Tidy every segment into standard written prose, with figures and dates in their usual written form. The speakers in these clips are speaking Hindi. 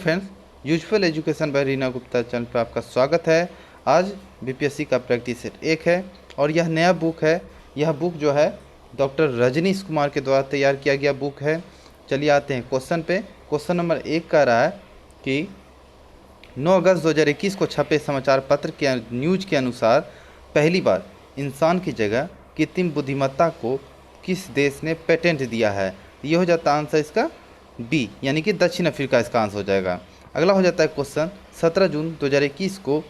Friends, usual education by Reena Gupta channel पर आपका स्वागत है। आज बीपीएससी का प्रैक्टिस सेट 1 है और यह नया बुक है। यह बुक जो है डॉक्टर रजनीश कुमार के द्वारा तैयार किया गया बुक है। चलिए आते हैं क्वेश्चन पे। क्वेश्चन नंबर 1 कह रहा है कि 9 अगस्त 2021 को छपे समाचार पत्र के न्यूज के अनुसार पहली बार इंसान की जगह कृत्रिम बुद्धिमत्ता को किस देश ने पेटेंट दिया है। ये हो जाता है आंसर इसका बी, यानी कि दक्षिण अफ्रीका इसका आंसर हो जाएगा। अगला हो जाता है क्वेश्चन 17 जून 2021 को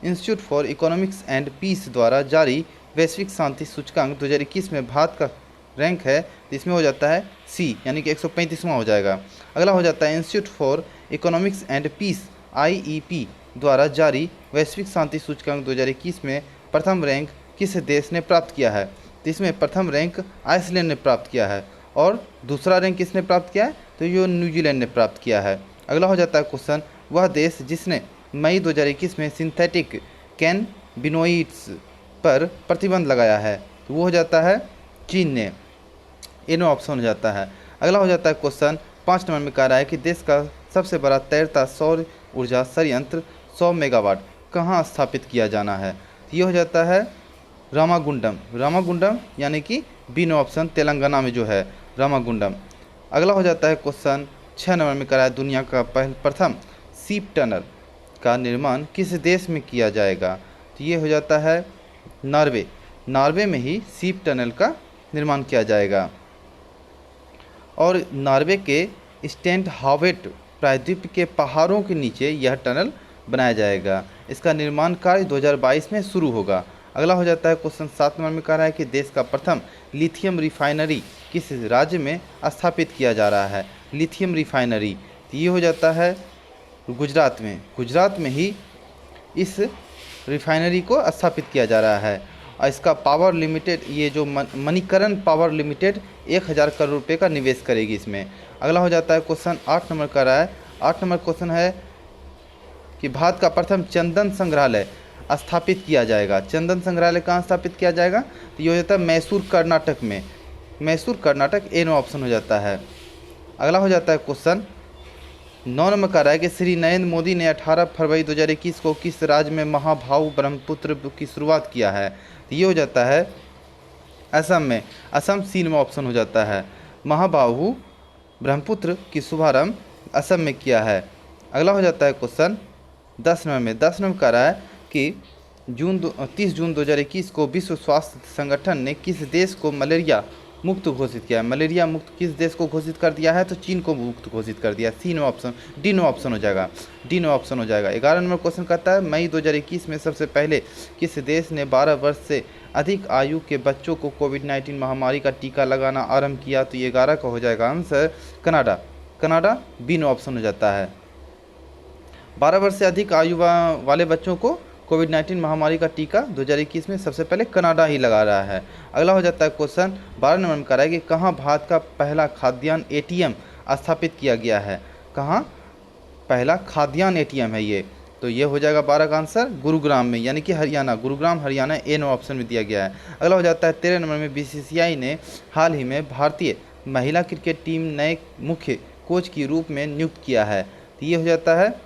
institute for economics and peace द्वारा जारी वैश्विक शांति सूचकांक 2021 में भारत का रैंक है, तो इसमें हो जाता है सी, यानी कि 135वां हो जाएगा। अगला हो जाता है institute for economics and peace IEP द्वारा जारी वैश्विक शांति सूचकांक 2021 में प्रथम रैंक किस देश ने प्राप्त किया है, तो इसमें प्रथम रैंक आइसलैंड ने प्राप्त किया है और दूसरा रैंक किसने प्राप्त किया है, तो ये न्यूजीलैंड ने प्राप्त किया है। अगला हो जाता है क्वेश्चन वह देश जिसने मई 2021 में सिंथेटिक कैनबिनोइड्स पर प्रतिबंध लगाया है, तो वो हो जाता है चीन ने। इनो ऑप्शन हो जाता है। अगला हो जाता है क्वेश्चन 5 नंबर में कह रहा है कि देश का सबसे बड़ा तैरता सौर ऊर्जा संयंत्र 100 मेगावाट कहाँ स्थापित किया जाना है, तो ये हो जाता है रामागुंडम, यानी कि बी नो ऑप्शन तेलंगाना में जो है रामागुंडम। अगला हो जाता है क्वेश्चन 6 नंबर में कह रहा है दुनिया का प्रथम सीप टनल का निर्माण किस देश में किया जाएगा, तो ये हो जाता है नॉर्वे में ही सीप टनल का निर्माण किया जाएगा। और नॉर्वे के स्टेंट हावेट प्रायद्वीप के पहाड़ों के नीचे यह टनल बनाया जाएगा। इसका निर्माण कार्य 2022 में शुरू होगा। अगला हो जाता है क्वेश्चन 7 नंबर में कह रहा है कि देश का प्रथम लिथियम रिफाइनरी किस राज्य में स्थापित किया जा रहा है, लिथियम रिफाइनरी, तो ये हो जाता है गुजरात में ही इस रिफाइनरी को स्थापित किया जा रहा है। और इसका पावर लिमिटेड, ये जो मणिकरण पावर लिमिटेड 1000 करोड़ रुपये का निवेश करेगी इसमें। अगला हो जाता है क्वेश्चन 8 नंबर का रहा है। 8 नंबर क्वेश्चन है कि भारत का प्रथम चंदन संग्रहालय स्थापित किया जाएगा। चंदन संग्रहालय कहाँ स्थापित किया जाएगा, तो ये हो जाता है मैसूर कर्नाटक में। मैसूर कर्नाटक ए नो ऑप्शन हो जाता है। अगला हो जाता है क्वेश्चन 9 नंबर का रहा है कि श्री नरेंद्र मोदी ने 18 फरवरी 2021 को किस राज्य में महाबाहु ब्रह्मपुत्र की शुरुआत किया है, तो ये हो जाता है असम में। असम सी में ऑप्शन हो जाता है। महाबाहु ब्रह्मपुत्र की शुभारंभ असम में किया है। अगला हो जाता है क्वेश्चन 10 नंबर में। 10 नंबर का रहा है कि 30 जून 2021 को विश्व स्वास्थ्य संगठन ने किस देश को मलेरिया मुक्त घोषित किया है। मलेरिया मुक्त किस देश को घोषित कर दिया है, तो चीन को मुक्त घोषित कर दिया। C no option, D no option हो जाएगा। डी नो ऑप्शन हो जाएगा। 11 नंबर क्वेश्चन कहता है मई 2021 में सबसे पहले किस देश ने 12 वर्ष से अधिक आयु के बच्चों को कोविड-19 महामारी का टीका लगाना आरंभ किया, तो ये 11 का हो जाएगा answer Canada B no option हो जाता है। 12 वर्ष से अधिक आयु वाले बच्चों को कोविड-19 महामारी का टीका 2021 में सबसे पहले कनाडा ही लगा रहा है। अगला हो जाता है क्वेश्चन 12 नंबर में कह रहा है कि कहाँ भारत का पहला खाद्यान्न ATM स्थापित किया गया है। कहाँ पहला खाद्यान्न ATM है ये, तो ये हो जाएगा 12 का आंसर गुरुग्राम में, यानी कि हरियाणा, गुरुग्राम हरियाणा ए नो ऑप्शन में दिया गया है। अगला हो जाता है 13 नंबर में BCCI ने हाल ही में भारतीय महिला क्रिकेट टीम नए मुख्य कोच के रूप में नियुक्त किया है, तो ये हो जाता है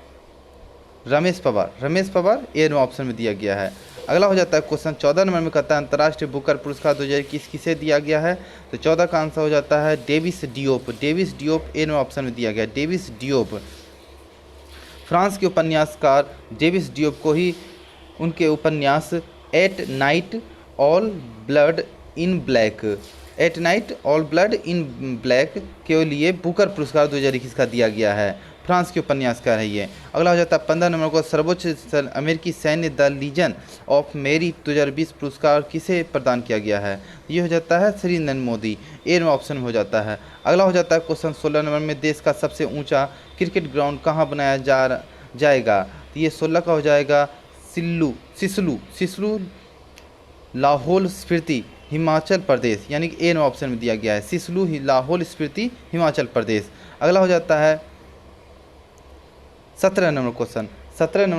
रमेश पवार ए नो ऑप्शन में दिया गया है। अगला हो जाता है क्वेश्चन 14 नंबर में कहता है अंतर्राष्ट्रीय बुकर पुरस्कार 2021 किसे दिया गया है, तो 14 का आंसर हो जाता है डेविस डियोप ए नो ऑप्शन में दिया गया है। डेविस डियोप फ्रांस के उपन्यासकार डेविस डियोप को ही उनके उपन्यास at night all blood in black के लिए बुकर पुरस्कार 2021 का दिया गया है। फ्रांस के उपन्यासकार है ये। अगला हो जाता है 15 नंबर को सर्वोच्च अमेरिकी सैन्य दल लीजन ऑफ मेरिट 2020 पुरस्कार किसे प्रदान किया गया है, ये हो जाता है श्री नरेंद्र मोदी ए ऑप्शन में हो जाता है। अगला हो जाता है क्वेश्चन 16 नंबर में देश का सबसे ऊंचा क्रिकेट ग्राउंड कहाँ बनाया जाएगा, तो ये 16 का हो जाएगा सिसलू लाहौल स्फीति हिमाचल प्रदेश, यानी कि ए ऑप्शन में दिया गया है सिसलू लाहौल स्फीति हिमाचल प्रदेश। अगला हो जाता है 17 नंबर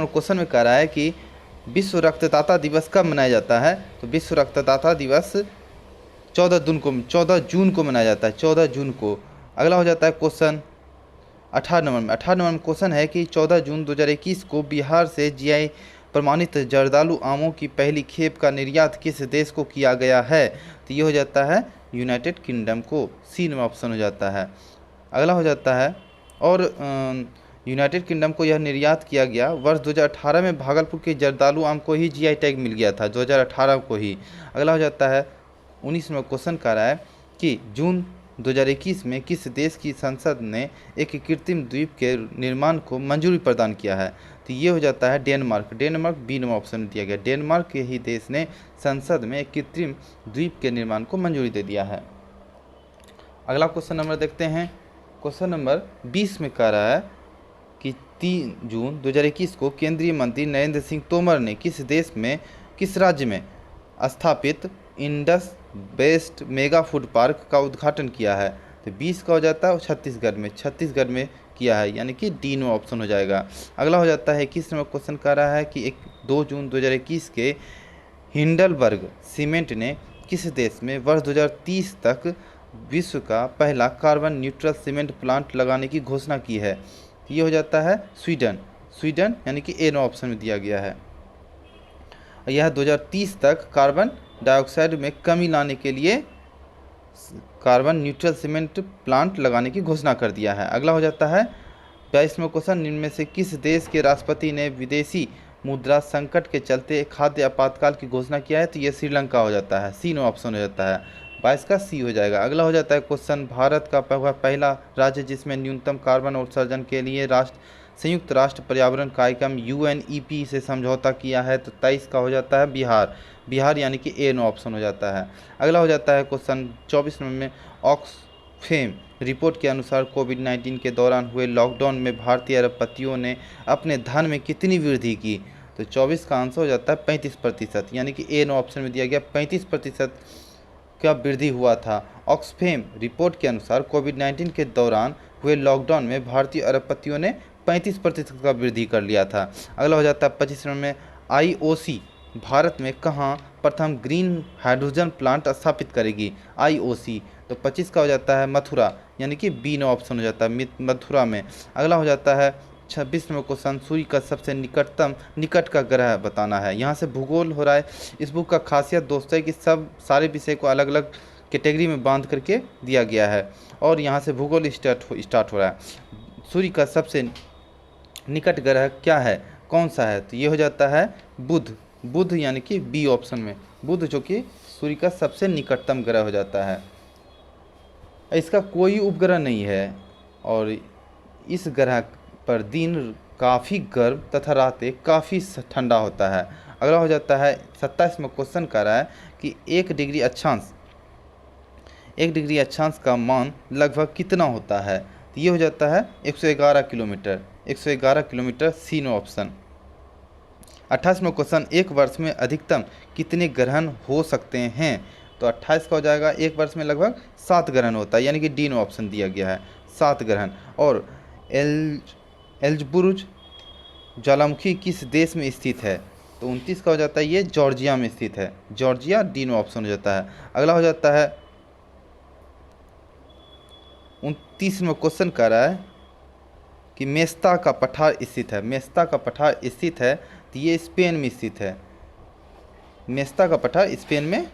क्वेश्चन में कह रहा है कि विश्व रक्तदाता दिवस कब मनाया जाता है, तो विश्व रक्तदाता दिवस 14 जून को मनाया जाता है, 14 जून को। अगला हो जाता है क्वेश्चन 18 नंबर में क्वेश्चन है कि 14 जून 2021 को बिहार से जीआई प्रमाणित जर्दालू आमों की पहली खेप का निर्यात किस देश को किया गया है? तो ये हो जाता है यूनाइटेड किंगडम को। सी नंबर ऑप्शन हो जाता है। अगला हो जाता है और यूनाइटेड किंगडम को यह निर्यात किया गया वर्ष 2018 में भागलपुर के जर्दालू आम को ही जीआई टैग मिल गया था, 2018 को ही। अगला हो जाता है 19 में क्वेश्चन कर रहा है कि जून 2021 में किस देश की संसद ने एक कृत्रिम द्वीप के निर्माण को मंजूरी प्रदान किया है? तो ये हो जाता है Denmark. Denmark B number option दिया गया। डेनमार्क के ही देश ने संसद में एक कृत्रिम द्वीप के निर्माण को मंजूरी दे दिया है। अगला क्वेश्चन नंबर देखते हैं। क्वेश्चन नंबर 20 में कह रहा है कि 3 जून 2021 को केंद्रीय मंत्री नरेंद्र सिंह तोमर ने किस राज्य में स्थापित Indus based mega food park का उद्घाटन किया है? तो 20 का हो जाता है छत्तीसगढ़ में किया है, यानी कि डी नंबर ऑप्शन हो जाएगा। अगला हो जाता है 21 नंबर क्वेश्चन कर रहा है कि 2 जून 2021 के हिंडलबर्ग सीमेंट ने किस देश में वर्ष 2030 तक विश्व का पहला कार्बन न्यूट्रल सीमेंट प्लांट लगाने की घोषणा की है? ये हो जाता है स्वीडन यानी कि ए नंबर ऑप्शन में दिया गया है। यह 2030 तक कार्बन डाइऑक्साइड में कमी लाने के लिए कार्बन न्यूट्रल सीमेंट प्लांट लगाने की घोषणा कर दिया है। अगला हो जाता है 22वां क्वेश्चन, निम्न में से किस देश के राष्ट्रपति ने विदेशी मुद्रा संकट के चलते खाद्य आपातकाल की घोषणा किया है? तो ये श्रीलंका हो जाता है। सी नंबर ऑप्शन हो जाता है। 22 का सी हो जाएगा। अगला हो जाता है क्वेश्चन, भारत का पहला राज्य जिसमें न्यूनतम कार्बन उत्सर्जन के लिए संयुक्त राष्ट्र पर्यावरण कार्यक्रम UNEP से समझौता किया है? तो 23 का हो जाता है बिहार यानी कि ए नो ऑप्शन हो जाता है। अगला हो जाता है क्वेश्चन 24 नंबर में, ऑक्सफेम रिपोर्ट के अनुसार कोविड-19 के दौरान हुए लॉकडाउन में भारतीय अरबपतियों ने अपने धन में कितनी वृद्धि की? तो 24 का आंसर हो जाता है 35%, यानी कि ए नो ऑप्शन में दिया गया 35% का वृद्धि हुआ था। ऑक्सफेम रिपोर्ट के अनुसार कोविड-19 के दौरान हुए लॉकडाउन में भारतीय अरबपतियों ने 35% का वृद्धि कर लिया था। अगला हो जाता है 25 नंबर में, IOC भारत में कहाँ प्रथम ग्रीन हाइड्रोजन प्लांट स्थापित करेगी? IOC तो 25 का हो जाता है मथुरा, यानी कि बी नो ऑप्शन हो जाता है मथुरा में। अगला हो जाता है 26 नंबर क्वेश्चन, सूर्य का सबसे निकट का ग्रह बताना है। यहाँ से भूगोल हो रहा है। इस बुक का खासियत दोस्तों है कि सारे विषय को अलग अलग कैटेगरी में बांध करके दिया गया है और यहाँ से भूगोल स्टार्ट हो रहा है। सूर्य का सबसे निकट ग्रह क्या है, कौन सा है? तो ये हो जाता है बुध यानी कि बी ऑप्शन में बुध, जो कि सूर्य का सबसे निकटतम ग्रह हो जाता है। इसका कोई उपग्रह नहीं है और इस ग्रह पर दिन काफ़ी गर्म तथा रातें काफ़ी ठंडा होता है। अगला हो जाता है 27वां क्वेश्चन कर रहा है कि 1 डिग्री अक्षांश का मान लगभग कितना होता है? तो ये हो जाता है 111 किलोमीटर, सी नो ऑप्शन। 28वां क्वेश्चन, एक वर्ष में अधिकतम कितने ग्रहण हो सकते हैं? तो 28 का हो जाएगा, एक वर्ष में लगभग 7 ग्रहण होता है, यानी कि डी नो ऑप्शन दिया गया है 7 ग्रहण। और एल्ब्रुज ज्वालामुखी किस देश में स्थित है? तो 29 का हो जाता है, ये जॉर्जिया में स्थित है, जॉर्जिया, डी नो ऑप्शन हो जाता है। अगला हो जाता है 29वां क्वेश्चन कह रहा है कि मेस्ता का पठार स्थित है, तो ये स्पेन में स्थित है। मेस्ता का पठार स्पेन में,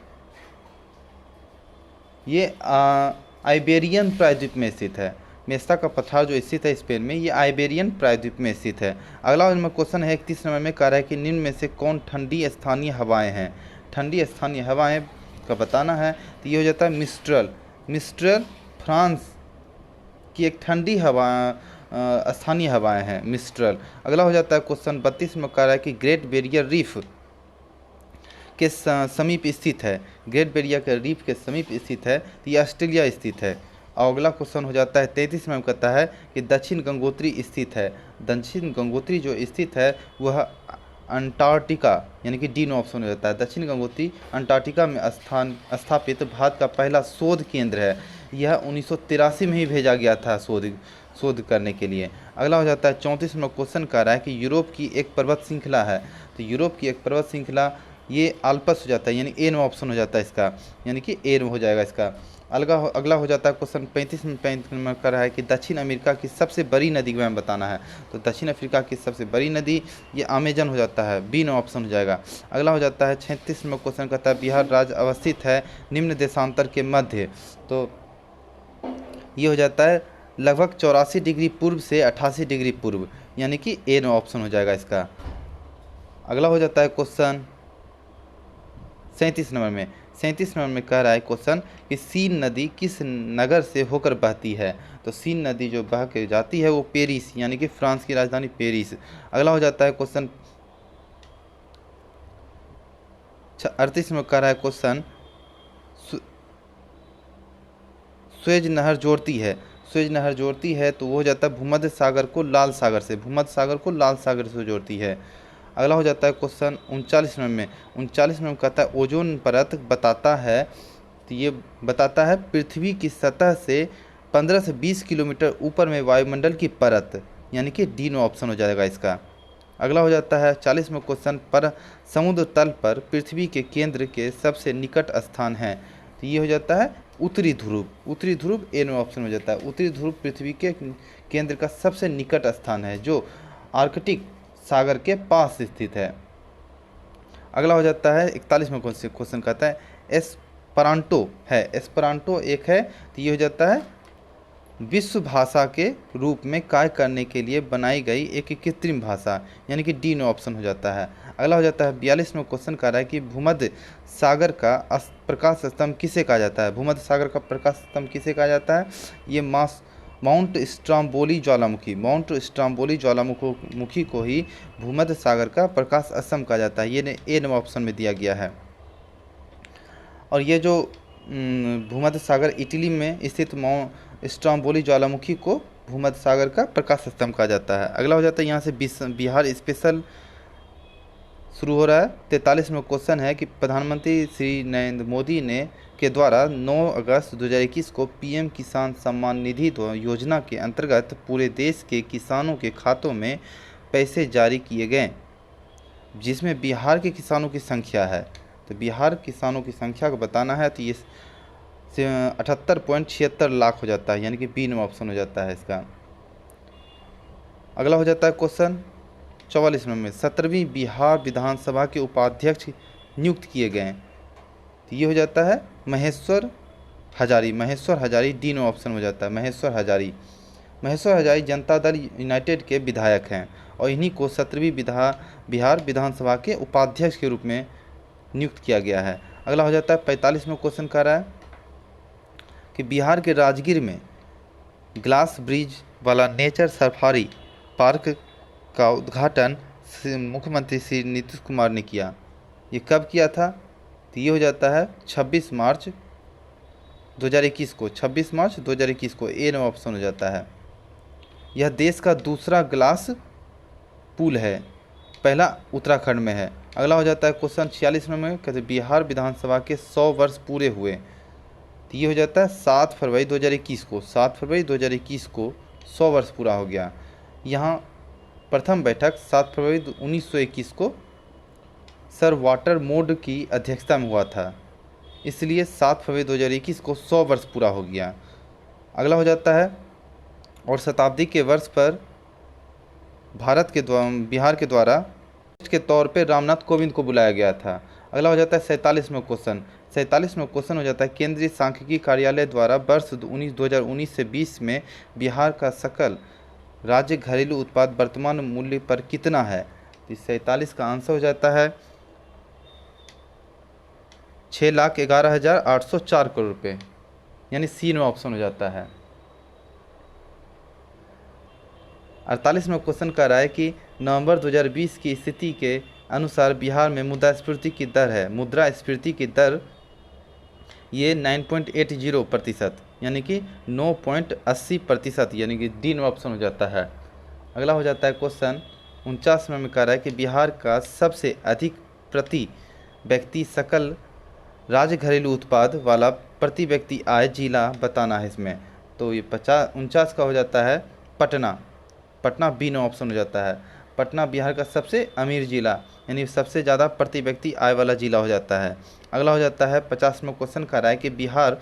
ये आइबेरियन प्रायद्वीप में स्थित है। मेस्ता का पठार जो स्थित है स्पेन में, ये आइबेरियन प्रायद्वीप में स्थित है। अगला नंबर क्वेश्चन है 31 नंबर में, कह रहा है कि निम्न में से कौन ठंडी स्थानीय हवाएं हैं? ठंडी स्थानीय हवाएं का बताना है। तो ये हो जाता है मिस्ट्रल फ्रांस की एक ठंडी स्थानीय हवाएं हैं, मिस्ट्रल। अगला हो जाता है क्वेश्चन 32 में, कह रहा है कि ग्रेट बैरियर रीफ के समीप स्थित है। ग्रेट बैरियर के रीफ के समीप स्थित है, तो ये ऑस्ट्रेलिया स्थित है। और अगला क्वेश्चन हो जाता है 33 में, कहता है कि दक्षिण गंगोत्री स्थित है। दक्षिण गंगोत्री जो स्थित है वह अंटार्कटिका, यानी कि डी नो ऑप्शन हो जाता है। दक्षिण गंगोत्री अंटार्कटिका में स्थापित भारत का पहला शोध केंद्र है। यह 1983 में ही भेजा गया था शोध करने के लिए। अगला हो जाता है 34 में, क्वेश्चन कह रहा है कि यूरोप की एक पर्वत श्रृंखला है। तो यूरोप की एक पर्वत श्रृंखला, ये आल्प्स हो जाता है, यानी ए नो ऑप्शन हो जाता है इसका, यानी कि ए हो जाएगा इसका। अगला हो जाता है क्वेश्चन 35 में 35 नंबर का रहा है कि दक्षिण अमेरिका की सबसे बड़ी नदी के बारे में बताना है। तो दक्षिण अफ्रीका की सबसे बड़ी नदी ये अमेजन हो जाता है, बी नो ऑप्शन हो जाएगा। अगला हो जाता है 36 में क्वेश्चन कहता है बिहार राज्य अवस्थित है निम्न देशांतर के मध्य। तो ये हो जाता है लगभग 84 डिग्री पूर्व से 88 डिग्री पूर्व, यानी कि ए नो ऑप्शन हो जाएगा इसका। अगला हो जाता है क्वेश्चन 37 नंबर में कह रहा है क्वेश्चन कि सीन नदी किस नगर से होकर बहती है। तो सीन नदी जो बह के जाती है वो पेरिस, यानी कि फ्रांस की राजधानी पेरिस। अगला हो जाता है क्वेश्चन 38 में कह रहा है क्वेश्चन स्वेज नहर जोड़ती है तो वो हो जाता है भूमध्य सागर को लाल सागर से जोड़ती है। अगला हो जाता है क्वेश्चन 39 में कहता है ओजोन परत बताता है, तो ये बताता है पृथ्वी की सतह से 15 से 20 किलोमीटर ऊपर में वायुमंडल की परत, यानी कि डी नो ऑप्शन हो जाएगा इसका। अगला हो जाता है 40 में क्वेश्चन पर समुद्र तल पर पृथ्वी के केंद्र के सबसे निकट स्थान है। तो ये हो जाता है उत्तरी ध्रुव ए नो ऑप्शन हो जाता है। उत्तरी ध्रुव पृथ्वी के केंद्र का सबसे निकट स्थान है जो आर्कटिक सागर के पास स्थित है। अगला हो जाता है 41 में क्वेश्चन कहता है एस्परांटो एक है, तो ये हो जाता है विश्व भाषा के रूप में कार्य करने के लिए बनाई गई एक कृत्रिम भाषा, यानी कि डी नो ऑप्शन हो जाता है। अगला हो जाता है 42 में क्वेश्चन कर रहा है कि भूमध्य सागर का प्रकाश स्तंभ किसे कहा जाता है। भूमध्य सागर का प्रकाश स्तंभ किसे कहा जाता है, ये माउंट स्ट्रम्बोली ज्वालामुखी को ही भूमध्य सागर का प्रकाश स्तंभ कहा जाता है। ये ए नंबर ऑप्शन में दिया गया है। और ये जो भूमध्य सागर इटली में स्थित स्ट्रम्बोली ज्वालामुखी को भूमध्य सागर का प्रकाश स्तंभ कहा जाता है। अगला हो जाता है यहाँ से बिहार स्पेशल शुरू हो रहा है। 43 में क्वेश्चन है कि प्रधानमंत्री श्री नरेंद्र मोदी के द्वारा 9 अगस्त 2021 को पीएम किसान सम्मान निधि योजना के अंतर्गत पूरे देश के किसानों के खातों में पैसे जारी किए गए, जिसमें बिहार के किसानों की संख्या है। तो बिहार किसानों की संख्या को बताना है, तो ये 78.76 लाख हो जाता है, यानी कि बी नंबर ऑप्शन हो जाता है इसका। अगला हो जाता है क्वेश्चन 44 में 17वीं बिहार विधानसभा के उपाध्यक्ष नियुक्त किए गए, तो ये हो जाता है Maheshwar Hazari D no option हो जाता है। महेश्वर हजारी जनता दल यूनाइटेड के विधायक हैं और इन्हीं को 17वीं बिहार विधानसभा के उपाध्यक्ष के रूप में नियुक्त किया गया है। अगला हो जाता है 45 में क्वेश्चन कर रहा है कि बिहार के राजगीर में ग्लास ब्रिज वाला नेचर सफारी पार्क का उद्घाटन मुख्यमंत्री श्री नीतीश कुमार ने किया। ये कब किया था, तो ये हो जाता है 26 मार्च 2021 को ए नंबर ऑप्शन हो जाता है। यह देश का दूसरा ग्लास पुल है, पहला उत्तराखंड में है। अगला हो जाता है क्वेश्चन 46 में कहते बिहार विधानसभा के 100 वर्ष पूरे हुए, तो ये हो जाता है 7 फरवरी 2021 को 100 वर्ष पूरा हो गया। यहाँ प्रथम बैठक 7 फरवरी 1921 को सर वाटर मोड की अध्यक्षता में हुआ था, इसलिए 7 फरवरी 2021 को 100 वर्ष पूरा हो गया। अगला हो जाता है और शताब्दी के वर्ष पर बिहार के द्वारा के तौर पे रामनाथ कोविंद को बुलाया गया था। अगला हो जाता है 47 में क्वेश्चन हो जाता है केंद्रीय सांख्यिकी कार्यालय द्वारा वर्ष 2019 से 20 में बिहार का सकल राज्य घरेलू उत्पाद वर्तमान मूल्य पर कितना है। तो 47 का आंसर हो जाता है 6,11,804 करोड़ रुपये, यानी सी में ऑप्शन हो जाता है। 48 में क्वेश्चन कर रहा है कि नवंबर 2020 की स्थिति के अनुसार बिहार में मुद्रास्फीति की दर ये 9.80%, यानी कि 9.80%, यानी कि डी ऑप्शन हो जाता है। अगला हो जाता है क्वेश्चन 49 में कह रहा है कि बिहार का सबसे अधिक प्रति व्यक्ति सकल राज्य घरेलू उत्पाद वाला प्रति व्यक्ति आय जिला बताना है इसमें। तो ये 49 का हो जाता है पटना बी नो ऑप्शन हो जाता है। पटना बिहार का सबसे अमीर जिला, यानी सबसे ज़्यादा प्रति व्यक्ति आय वाला जिला हो जाता है। अगला हो जाता है 50 में क्वेश्चन कर रहा है कि बिहार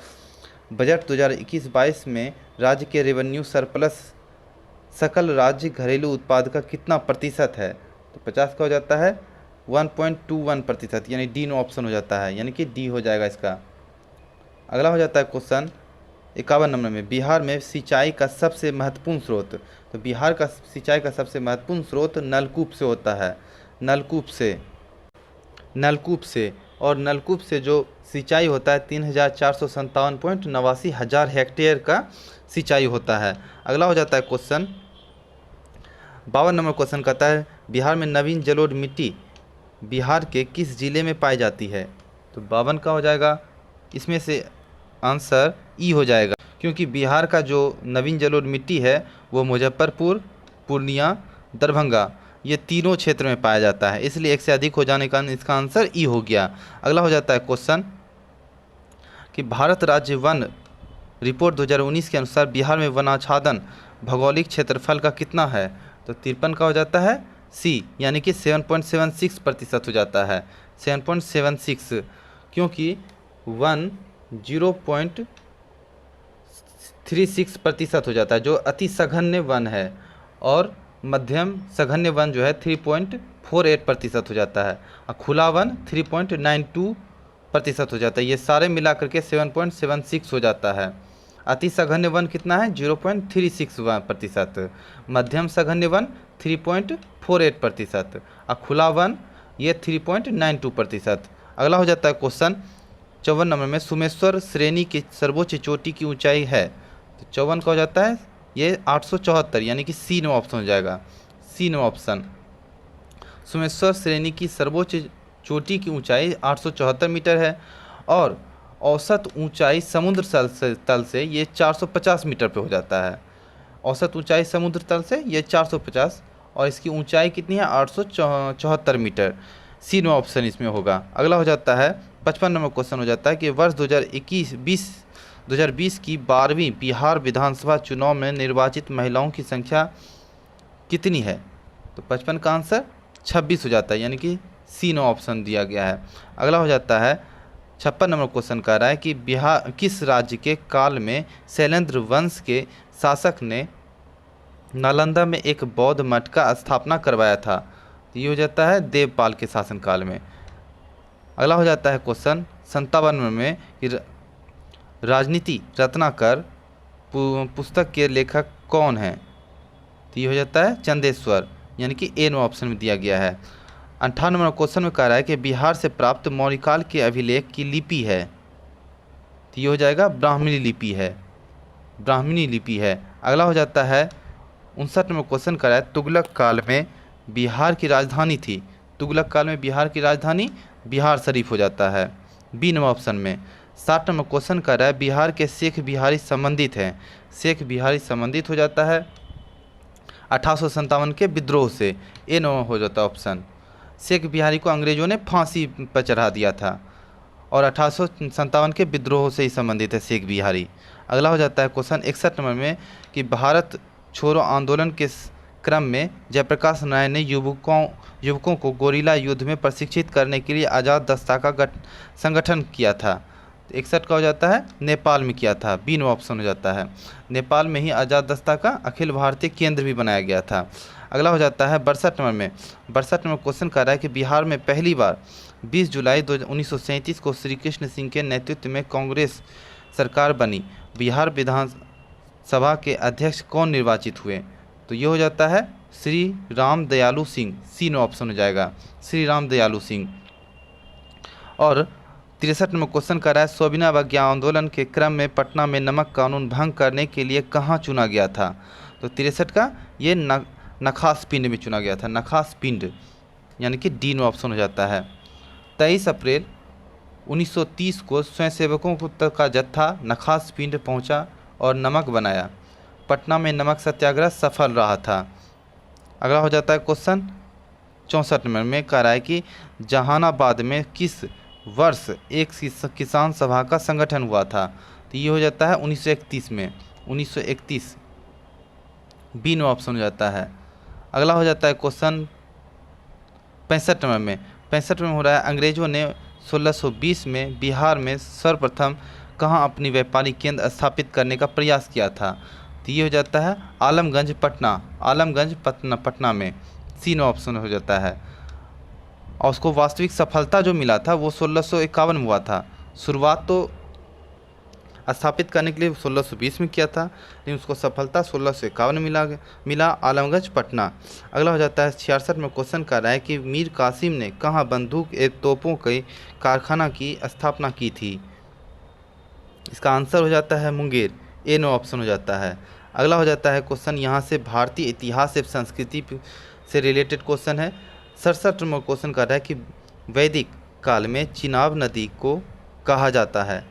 बजट 2021-22 में राज्य के रेवेन्यू सरप्लस सकल राज्य घरेलू उत्पाद का कितना प्रतिशत है? तो 50 का हो जाता है 1.21%, यानी डी नो ऑप्शन हो जाता है, यानी कि डी हो जाएगा इसका। अगला हो जाता है क्वेश्चन 51 नंबर में, बिहार में सिंचाई का सबसे महत्वपूर्ण स्रोत। तो बिहार का सिंचाई का सबसे महत्वपूर्ण स्रोत नलकूप से होता है, नलकूप से और नलकूप से जो सिंचाई होता है 3,457.89 हज़ार हेक्टेयर का सिंचाई होता है। अगला हो जाता है क्वेश्चन 52 नंबर क्वेश्चन कहता है, बिहार में नवीन जलोढ़ मिट्टी बिहार के किस जिले में पाई जाती है? तो 52 का हो जाएगा, इसमें से आंसर ई हो जाएगा, क्योंकि बिहार का जो नवीन जलोढ़ मिट्टी है वो मुजफ्फरपुर, पूर्णिया, दरभंगा ये तीनों क्षेत्र में पाया जाता है, इसलिए एक से अधिक हो जाने का इसका आंसर ई हो गया। अगला हो जाता है क्वेश्चन कि भारत राज्य वन रिपोर्ट 2019 के अनुसार बिहार में वनाच्छादन भौगोलिक क्षेत्रफल का कितना है? तो 53 का हो जाता है सी, यानी कि 7.76% हो जाता है, 7.76, क्योंकि वन 0.36% हो जाता है जो अति सघन्य वन है, और मध्यम सघन्य वन जो है 3.48% हो जाता है, और खुला वन 3.92% हो जाता है। ये सारे मिला करके 7.76 हो जाता है। अति सघन्य वन कितना है? 0.36%, मध्यम सघन्य वन 3.48%, और खुला वन ये 3.92%। अगला हो जाता है क्वेश्चन 54 नंबर में, सोमेश्वर श्रेणी की सर्वोच्च चोटी की ऊंचाई है। तो 54 का हो जाता है ये 874, यानी कि सी नो ऑप्शन हो जाएगा, सी नो ऑप्शन। सोमेश्वर श्रेणी की सर्वोच्च चोटी की ऊंचाई 874 मीटर है, और औसत ऊंचाई समुद्र तल से ये 450 मीटर पे हो जाता है। औसत ऊंचाई समुद्र तल से ये 450, और इसकी ऊंचाई कितनी है? 874 मीटर। सी नो ऑप्शन इसमें होगा। अगला हो जाता है 55 नंबर क्वेश्चन हो जाता है कि वर्ष 2020 की 12वीं बिहार विधानसभा चुनाव में निर्वाचित महिलाओं की संख्या कितनी है? तो 55 का आंसर 26 हो जाता है, यानी कि सी नो ऑप्शन दिया गया है। अगला हो जाता है 56 नंबर क्वेश्चन कह रहा है कि बिहार किस राज्य के काल में शैलेंद्र वंश के शासक ने नालंदा में एक बौद्ध मठ का स्थापना करवाया था? तो ये हो जाता है देवपाल के शासनकाल में। अगला हो जाता है क्वेश्चन 57 में कि राजनीति रत्नाकर पुस्तक के लेखक कौन हैं? तो ये हो जाता है चंदेश्वर, यानी कि ए नो ऑप्शन में दिया गया है। 58 नंबर क्वेश्चन में कह रहा है कि बिहार से प्राप्त मौर्यकाल के अभिलेख की लिपि है। तो ये हो जाएगा ब्राह्मणी लिपि है, ब्राह्मणी लिपि है। अगला हो जाता है 59 नंबर क्वेश्चन कह रहा है तुगलक काल में बिहार की राजधानी थी। तुगलक काल में बिहार की राजधानी बिहार शरीफ हो जाता है, बी नंबर ऑप्शन में। 60 नंबर क्वेश्चन कर रहा है बिहार के शेख बिहारी संबंधित हैं। शेख बिहारी संबंधित हो जाता है 1857 के विद्रोह से, ए नंबर हो जाता है ऑप्शन। शेख बिहारी को अंग्रेजों ने फांसी पर चढ़ा दिया था, और 1857 के विद्रोह से ही संबंधित है शेख बिहारी। अगला हो जाता है क्वेश्चन 61 नंबर में कि भारत छोड़ो आंदोलन के क्रम में जयप्रकाश नारायण ने युवकों को गोरिल्ला युद्ध में प्रशिक्षित करने के लिए आज़ाद दस्ता का संगठन किया था। 61 का हो जाता है नेपाल में किया था, बी नो ऑप्शन हो जाता है। नेपाल में ही आज़ाद दस्ता का अखिल भारतीय केंद्र भी बनाया गया था। अगला हो जाता है 62 नंबर में। 62 नंबर क्वेश्चन कर रहा है कि बिहार में पहली बार 20 जुलाई 1937 को श्री कृष्ण सिंह के नेतृत्व में कांग्रेस सरकार बनी। बिहार विधानसभा के अध्यक्ष कौन निर्वाचित हुए? तो ये हो जाता है श्री राम दयालु सिंह, सी नो ऑप्शन हो जाएगा, श्री राम दयालु सिंह। और 63 नंबर क्वेश्चन कर रहा है सोबिना अवज्ञा आंदोलन के क्रम में पटना में नमक कानून भंग करने के लिए कहाँ चुना गया था? तो 63 का ये नखास पिंड में चुना गया था, नखास पिंड, यानी कि डी नो ऑप्शन हो जाता है। 23 अप्रैल 1930 को स्वयंसेवकों का जत्था नखास पिंड पहुंचा और नमक बनाया। पटना में नमक सत्याग्रह सफल रहा था। अगला हो जाता है क्वेश्चन 64 नंबर में कह रहा है कि जहानाबाद में किस वर्ष एक किसान सभा का संगठन हुआ था? तो ये हो जाता है 1931 में, 1931, बी नो ऑप्शन हो जाता है। अगला हो जाता है क्वेश्चन 65 नंबर में। 65 में हो रहा है अंग्रेजों ने 1620 में बिहार में सर्वप्रथम कहाँ अपनी व्यापारिक केंद्र स्थापित करने का प्रयास किया था? तो ये हो जाता है आलमगंज पटना, आलमगंज पटना में। सी नो ऑप्शन हो जाता है। और उसको वास्तविक सफलता जो मिला था वो 1651 में हुआ था। शुरुआत तो स्थापित करने के लिए 1620 में किया था, लेकिन उसको सफलता 1651 में मिला आलमगंज पटना। अगला हो जाता है 66 में क्वेश्चन कर रहा है कि मीर कासिम ने कहाँ बंदूक एवं तोपों के कारखाना की स्थापना की थी? इसका आंसर हो जाता है मुंगेर। ए नो ऑप्शन हो जाता है। अगला हो जाता है क्वेश्चन यहाँ से भारतीय इतिहास एवं संस्कृति से रिलेटेड क्वेश्चन है। 67 में क्वेश्चन कर रहा है कि वैदिक काल में चिनाब नदी को कहा जाता है?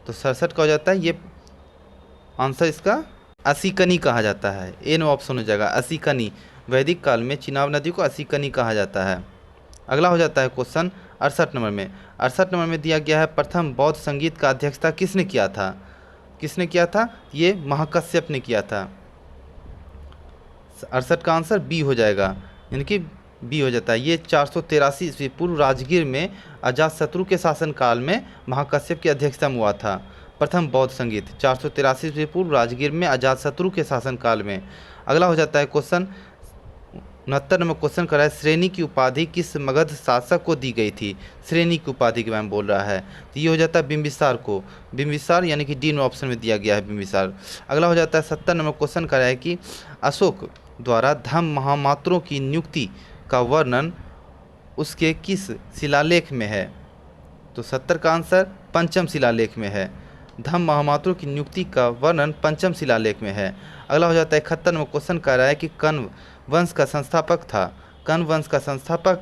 तो 67 का हो जाता है ये आंसर इसका असीकनी कहा जाता है। ए नो ऑप्शन हो जाएगा असीकनी। वैदिक काल में चिनाब नदी को असीकनी कहा जाता है। अगला हो जाता है क्वेश्चन 68 नंबर में। 68 नंबर में दिया गया है प्रथम बौद्ध संगीत का अध्यक्षता किसने किया था? किसने किया था? ये महाकश्यप ने किया था। 68 का आंसर बी हो जाएगा, यानी कि बी हो जाता है। ये 483 ईस्वी पूर्व राजगीर में अजातशत्रु के शासनकाल में महाकश्यप की अध्यक्षता में हुआ था। प्रथम बौद्ध संगीत 483 ईस्वी पूर्व राजगीर में अजातशत्रु के शासनकाल में। अगला हो जाता है क्वेश्चन 69 नंबर क्वेश्चन कर रहा है श्रेणी की उपाधि किस मगध शासक को दी गई थी? श्रेणी की उपाधि के बारे में बोल रहा है, तो ये हो जाता है बिंबिसार को। बिंबिसार यानी कि डी ऑप्शन में दिया गया है बिंबिसार। अगला हो जाता है 70 नंबर क्वेश्चन कर रहा है कि अशोक द्वारा धम्म महामात्रों की नियुक्ति का वर्णन उसके किस शिलालेख में है? तो 70 का आंसर पंचम शिलालेख में है। धम्म महामात्रों की नियुक्ति का वर्णन पंचम शिलालेख में है। अगला हो जाता है 71 में क्वेश्चन कर रहा है कि कण्व वंश का संस्थापक था? कण्व वंश का संस्थापक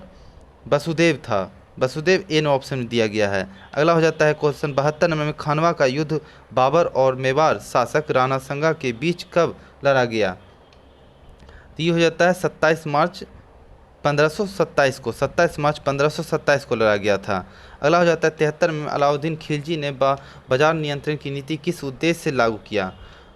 वसुदेव था। वसुदेव ए नो ऑप्शन में दिया गया है। अगला हो जाता है क्वेश्चन 72 नंबर में खानवा का युद्ध बाबर और मेवाड़ शासक राणा संगा के बीच कब लड़ा गया? तो ये हो जाता है 27 मार्च 1527 को। 27 मार्च 1527 को लड़ा गया था। अगला हो जाता है 73 में अलाउद्दीन खिलजी ने बाजार नियंत्रण की नीति किस उद्देश्य से लागू किया?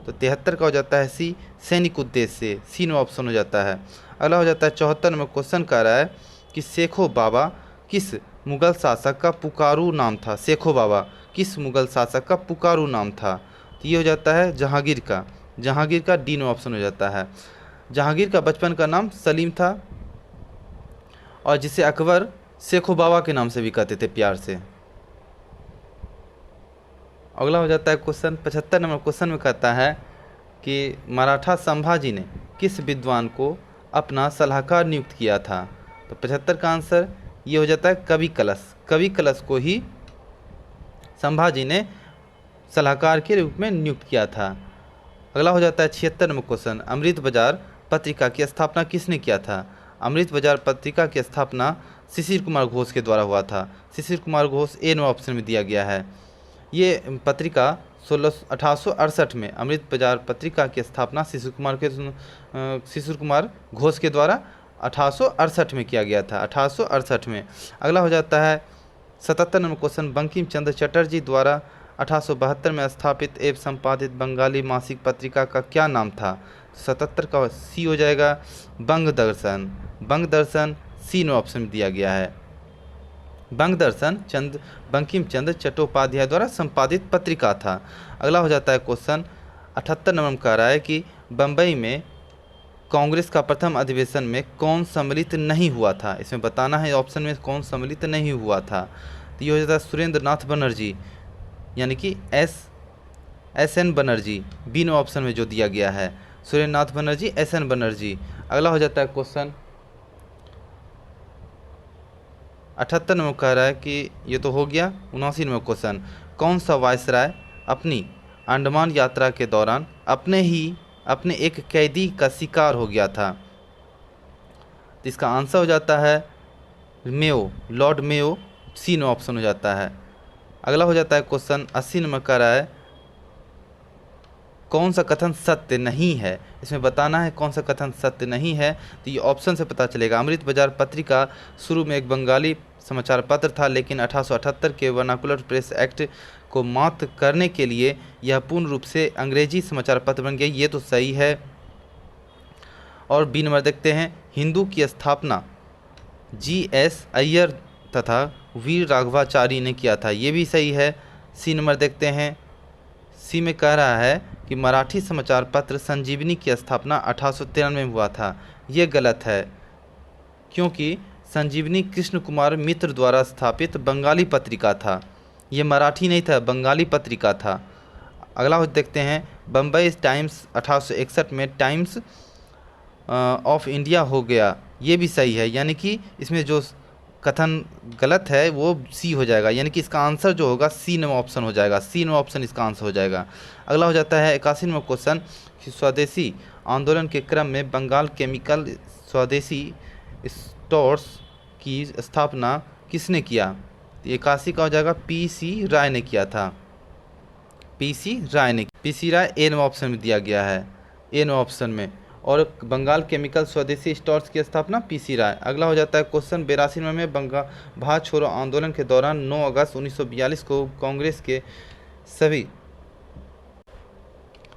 तो 73 का हो जाता है सी सैनिक उद्देश्य से। सी नो ऑप्शन हो जाता है। अगला हो जाता है 74 में क्वेश्चन कर रहा है कि शेखो बाबा किस मुगल शासक का पुकारू नाम था? शेखो बाबा किस मुगल शासक का पुकारू नाम था? तो ये हो जाता है जहांगीर का। जहांगीर का डी नो ऑप्शन हो जाता है। जहांगीर का बचपन का नाम सलीम था और जिसे अकबर शेखो बाबा के नाम से भी कहते थे प्यार से। अगला हो जाता है क्वेश्चन 75 नंबर क्वेश्चन में कहता है कि मराठा संभाजी ने किस विद्वान को अपना सलाहकार नियुक्त किया था? तो 75 का आंसर ये हो जाता है कवि कलश। कवि कलश को ही संभाजी ने सलाहकार के रूप में नियुक्त किया था। अगला हो जाता है 76 नंबर क्वेश्चन अमृत बाजार पत्रिका की स्थापना किसने किया था? अमृत बाजार पत्रिका की स्थापना शिशिर कुमार घोष के द्वारा हुआ था। शिशिर कुमार घोष ए नो ऑप्शन में दिया गया है। ये पत्रिका 1868 में अमृत बाजार पत्रिका की स्थापना शिशिर कुमार घोष के द्वारा 1868 में किया गया था। 1868 में। अगला हो जाता है 77 नंबर क्वेश्चन बंकिम चंद्र चटर्जी द्वारा 1872 में स्थापित एवं संपादित बंगाली मासिक पत्रिका का क्या नाम था? 77 का सी हो जाएगा बंग दर्शन। बंग दर्शन सी नो ऑप्शन में दिया गया है। बंग दर्शन बंकिम चंद्र चट्टोपाध्याय द्वारा संपादित पत्रिका था। अगला हो जाता है क्वेश्चन 78 नंबर में कह रहा है कि बम्बई में कांग्रेस का प्रथम अधिवेशन में कौन सम्मिलित नहीं हुआ था? इसमें बताना है ऑप्शन में कौन सम्मिलित नहीं हुआ था। तो ये हो जाता है सुरेंद्र नाथ बनर्जी यानी कि S N Banerjee. B no option में जो दिया गया है सुरेंद्र नाथ बनर्जी एस एन बनर्जी। अगला हो जाता है क्वेश्चन 78 नंबर कह रहा है कि ये तो हो गया। 79 नंबर क्वेश्चन कौन सा वायसराय अपनी अंडमान यात्रा के दौरान अपने एक कैदी का शिकार हो गया था? तो इसका आंसर हो जाता है मेयो, लॉर्ड मेयो। सी नो ऑप्शन हो जाता है। अगला हो जाता है क्वेश्चन 80 नंबर कह रहा है कौन सा कथन सत्य नहीं है? इसमें बताना है कौन सा कथन सत्य नहीं है। तो ये ऑप्शन से पता चलेगा। अमृत बाजार पत्रिका शुरू में एक बंगाली समाचार पत्र था, लेकिन 1878 के वर्नाकुलर प्रेस एक्ट को मात करने के लिए यह पूर्ण रूप से अंग्रेजी समाचार पत्र बन गया। ये तो सही है। और बी नंबर देखते हैं हिंदू की स्थापना जी.एस. अय्यर तथा वीर राघवाचारी ने किया था। ये भी सही है। सी नंबर देखते हैं सी में कह रहा है कि मराठी समाचार पत्र संजीवनी की स्थापना 1893 में हुआ था। ये गलत है, क्योंकि संजीवनी कृष्ण कुमार मित्र द्वारा स्थापित बंगाली पत्रिका था। ये मराठी नहीं था, बंगाली पत्रिका था। अगला देखते हैं, बम्बई टाइम्स 1861 में टाइम्स ऑफ इंडिया हो गया। ये भी सही है, यानी कि इसमें जो कथन गलत है वो सी हो जाएगा, यानी कि इसका आंसर जो होगा सी नंबर ऑप्शन हो जाएगा। सी नंबर ऑप्शन इसका आंसर हो जाएगा। अगला हो जाता है 81 नंबर क्वेश्चन, स्वदेशी आंदोलन के क्रम में बंगाल केमिकल स्वदेशी स्टोर्स की स्थापना किसने किया? 81 का हो जाएगा पी.सी. राय ने किया था। पी.सी. राय ने, पी.सी. राय ए नंबर ऑप्शन में दिया गया है, ए नंबर ऑप्शन में। और बंगाल केमिकल स्वदेशी स्टोर्स की स्थापना पी.सी. राय। अगला हो जाता है क्वेश्चन 82 नंबर में, बंगाल भारत छोड़ो आंदोलन के दौरान 9 अगस्त 1942 को कांग्रेस के सभी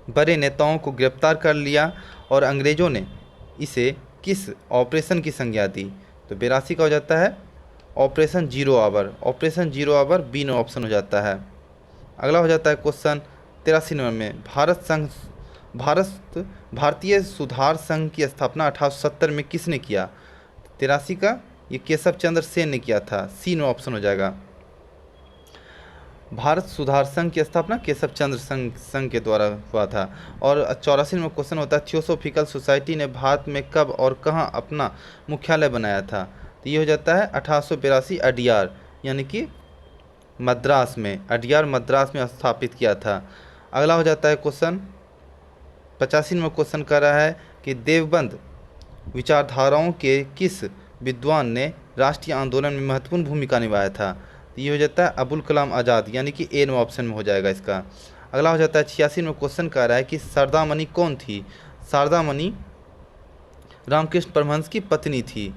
बड़े नेताओं को गिरफ्तार कर लिया और अंग्रेजों ने इसे किस ऑपरेशन की संज्ञा दी? तो 82 का हो जाता है operation zero hour. Operation zero hour B number option हो जाता है। अगला हो जाता है क्वेश्चन 83 नंबर में, भारतीय सुधार संघ की स्थापना 1870 में किसने किया? 83 का ये केशव चंद्र सेन ने किया था। सी नंबर ऑप्शन हो जाएगा। भारत सुधार संघ की स्थापना केशव चंद्र संघ के द्वारा हुआ था। और 84 में क्वेश्चन होता है, थियोसोफिकल सोसाइटी ने भारत में कब और कहाँ अपना मुख्यालय बनाया था? तो ये हो जाता है 1882 अडियार, यानी कि मद्रास में, अडियार मद्रास में स्थापित किया था। अगला हो जाता है क्वेश्चन 85 में क्वेश्चन कर रहा है कि देवबंद विचारधाराओं के किस विद्वान ने राष्ट्रीय आंदोलन में महत्वपूर्ण भूमिका निभाया था? तो ये हो जाता है अबुल कलाम आज़ाद, यानी कि ए नंबर ऑप्शन में हो जाएगा इसका। अगला हो जाता है 86 में क्वेश्चन कर रहा है कि शारदामणि कौन थी? शारदामणि रामकृष्ण परमहंस की पत्नी थी।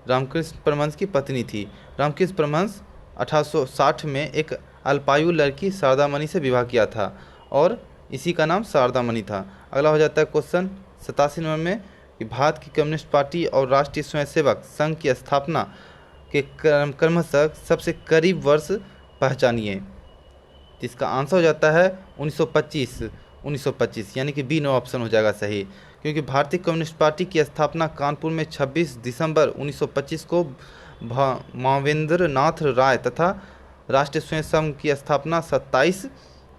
रामकृष्ण परमहंस की पत्नी थी। रामकृष्ण परमहंस 1860 में एक अल्पायु लड़की शारदामणि से विवाह किया था और इसी का नाम शारदामणि था। अगला हो जाता है क्वेश्चन 87 नंबर में कि भारत की कम्युनिस्ट पार्टी और राष्ट्रीय स्वयंसेवक संघ की स्थापना के क्रमशः सबसे करीब वर्ष पहचानिए। इसका आंसर हो जाता है 1925, यानी कि बी नंबर ऑप्शन हो जाएगा सही, क्योंकि भारतीय कम्युनिस्ट पार्टी की स्थापना कानपुर में 26 दिसंबर 1925 को मावेंद्र नाथ राय तथा राष्ट्रीय स्वयं संघ की स्थापना 27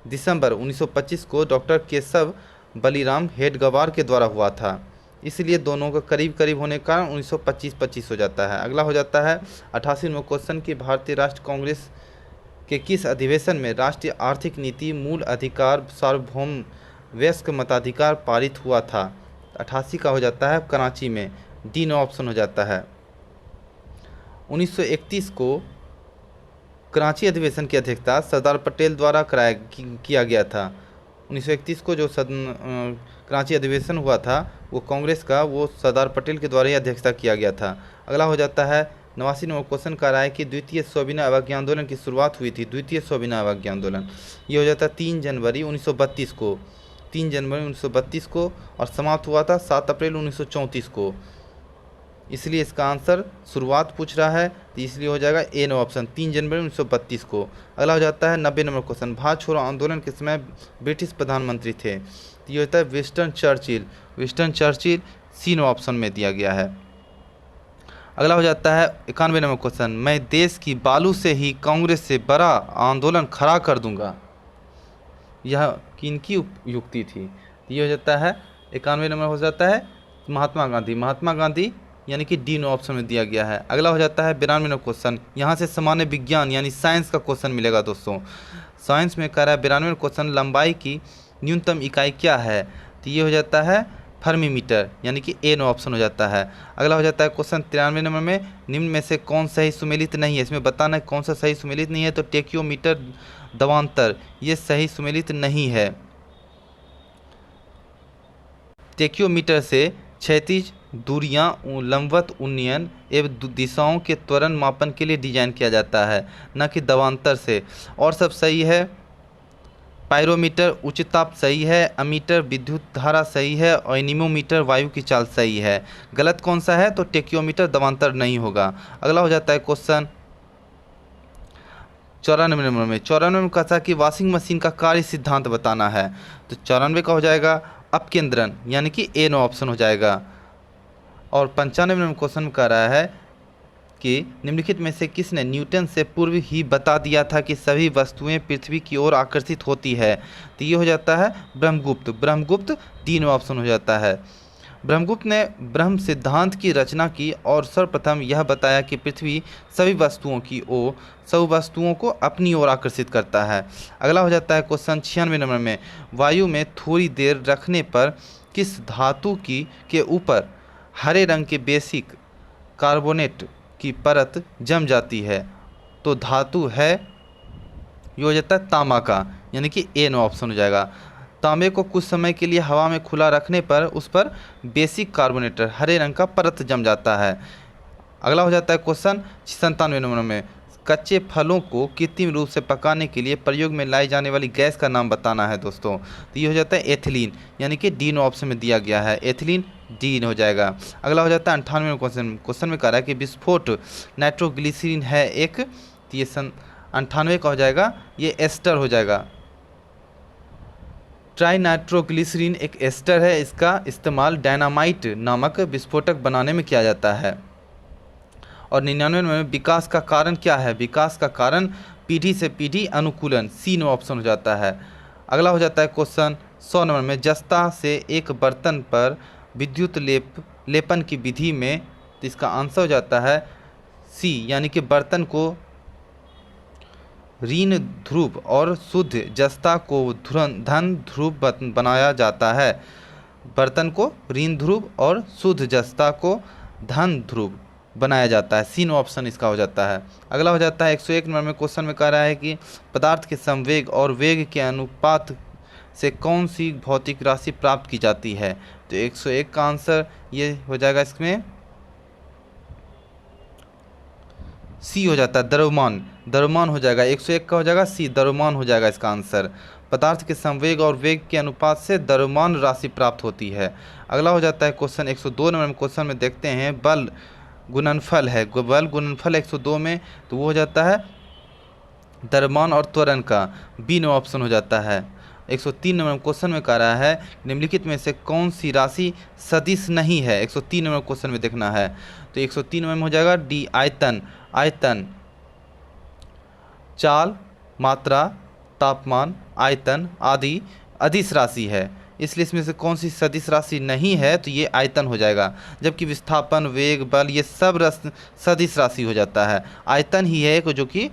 दिसंबर 1925 को डॉक्टर केशव बलिराम हेडगवार के द्वारा हुआ था। इसलिए दोनों का करीब करीब होने का 1925 हो जाता है। अगला हो जाता है 88 में क्वेश्चन की भारतीय राष्ट्रीय कांग्रेस के किस अधिवेशन में राष्ट्रीय आर्थिक नीति मूल अधिकार सार्वभौम वयस्क मताधिकार पारित हुआ था? 88 का हो जाता है कराची में, डी नंबर ऑप्शन हो जाता है। 1931 को कराची अधिवेशन की अध्यक्षता सरदार पटेल द्वारा किया गया था। 1931 को जो कराची अधिवेशन हुआ था वो कांग्रेस का, वो सरदार पटेल के द्वारा ही अध्यक्षता किया गया था। अगला हो जाता है 89 नंबर क्वेश्चन का रहा है कि द्वितीय सविनय अवज्ञा आंदोलन की शुरुआत हुई थी। द्वितीय सविनय अवज्ञा आंदोलन ये हो जाता है 3 जनवरी 1932 को, 3 जनवरी 1932 को, और समाप्त हुआ था 7 अप्रैल 1934 को। इसलिए इसका आंसर शुरुआत पूछ रहा है, तो इसलिए हो जाएगा ए नंबर ऑप्शन, 3 जनवरी 1932 को। अगला हो जाता है 90 नंबर क्वेश्चन, भारत छोड़ो आंदोलन के समय ब्रिटिश प्रधानमंत्री थे। तो ये होता है Winston Churchill. Winston Churchill C number option में दिया गया है। अगला हो जाता है 91 नंबर क्वेश्चन, मैं देश की बालू से ही कांग्रेस से बड़ा आंदोलन खड़ा कर दूंगा। यह किनकी युक्ति थी? ये हो जाता है 91 नंबर हो जाता है महात्मा गांधी। महात्मा गांधी यानी कि डी नंबर ऑप्शन में दिया गया है। अगला हो जाता है 92 नंबर क्वेश्चन, यहाँ से सामान्य विज्ञान यानी साइंस का क्वेश्चन मिलेगा दोस्तों। साइंस में कह रहा है 92 क्वेश्चन, लंबाई की न्यूनतम इकाई क्या है? तो ये हो जाता है थर्मीमीटर, यानी कि ए नंबर ऑप्शन हो जाता है। अगला हो जाता है क्वेश्चन 93 नंबर में, निम्न में से कौन सही सुमेलित नहीं है? इसमें बताना है कौन सा सही सुमेलित नहीं है। तो टेक्योमीटर दवांतर ये सही सुमेलित नहीं है। टेक्योमीटर से क्षैतिज दूरियां, लंबवत उन्नयन एवं दिशाओं के त्वरण मापन के लिए डिजाइन किया जाता है, न कि दवांतर से। और सब सही है। पायरोमीटर उच्च ताप सही है, अमीटर विद्युत धारा सही है, और एनीमोमीटर वायु की चाल सही है। गलत कौन सा है? तो टेक्योमीटर दवांतर नहीं होगा। अगला हो जाता है क्वेश्चन चौरानवे में कहा कि वॉशिंग मशीन का कार्य सिद्धांत बताना है। तो 94 का हो जाएगा अपकेंद्रन, यानी कि ए नो ऑप्शन हो जाएगा। और 95 में क्वेश्चन कह रहा है कि निम्नलिखित में से किसने न्यूटन से पूर्व ही बता दिया था कि सभी वस्तुएं पृथ्वी की ओर आकर्षित होती है। तो ये हो जाता है ब्रह्मगुप्त डी नो ऑप्शन हो जाता है। ब्रह्मगुप्त ने ब्रह्म सिद्धांत की रचना की और सर्वप्रथम यह बताया कि पृथ्वी सभी वस्तुओं को अपनी ओर आकर्षित करता है। अगला हो जाता है क्वेश्चन 96 नंबर में, वायु में थोड़ी देर रखने पर किस धातु के ऊपर हरे रंग के बेसिक कार्बोनेट की परत जम जाती है। तो धातु है, ये हो जाता है तांबा का, यानी कि ए नो ऑप्शन हो जाएगा। तांबे को कुछ समय के लिए हवा में खुला रखने पर उस पर बेसिक कार्बोनेटर हरे रंग का परत जम जाता है। अगला हो जाता है क्वेश्चन 97 नंबर में, कच्चे फलों को कृत्रिम रूप से पकाने के लिए प्रयोग में लाई जाने वाली गैस का नाम बताना है दोस्तों। तो ये हो जाता है एथिलीन, यानी कि डी नो ऑप्शन में दिया गया है, एथिलीन डी हो जाएगा। अगला हो जाता है 98 क्वेश्चन में कह रहा है कि विस्फोट नाइट्रोग्लिसरीन है एक, तो ये 98 का हो जाएगा, ये एस्टर हो जाएगा। ट्राइनाइट्रोग्लिसरीन एक एस्टर है, इसका इस्तेमाल डायनामाइट नामक विस्फोटक बनाने में किया जाता है। और 99 में विकास का कारण क्या है? विकास का कारण पीढ़ी से पीढ़ी अनुकूलन, सी नो ऑप्शन हो जाता है। अगला हो जाता है क्वेश्चन 100 नंबर में, जस्ता से एक बर्तन पर विद्युत लेपन की विधि में, तो इसका आंसर हो जाता है सी, यानी कि बर्तन को ऋण ध्रुव और शुद्ध जस्ता को धन ध्रुव बनाया जाता है। बर्तन को ऋण ध्रुव और शुद्ध जस्ता को धन ध्रुव बनाया जाता है, सी नो ऑप्शन इसका हो जाता है। अगला हो जाता है 101 नंबर में, क्वेश्चन में कह रहा है कि पदार्थ के संवेग और वेग के अनुपात से कौन सी भौतिक राशि प्राप्त की जाती है। तो 101 का आंसर ये हो जाएगा, इसमें सी हो जाता है, द्रव्यमान हो जाएगा। 101 का हो जाएगा सी, द्रव्यमान हो जाएगा इसका आंसर। पदार्थ के संवेग और वेग के अनुपात से द्रव्यमान राशि प्राप्त होती है। अगला हो जाता है क्वेश्चन 102 नंबर में, क्वेश्चन में देखते हैं बल गुणनफल है, बल गुणनफल 102 में, तो वो हो जाता है द्रव्यमान और त्वरण का, बी नो ऑप्शन हो जाता है। 103 नंबर क्वेश्चन में कह रहा है निम्नलिखित में से कौन सी राशि सदिश नहीं है। 103 नंबर क्वेश्चन में देखना है, तो 103 नंबर में हो जाएगा डी, आयतन, चाल, मात्रा, तापमान, आयतन आदि अदिश राशि है, इसलिए इसमें से कौन सी सदिश राशि नहीं है, तो ये आयतन हो जाएगा। जबकि विस्थापन, वेग, बल ये सब सदिश राशि हो जाता है। आयतन ही है जो कि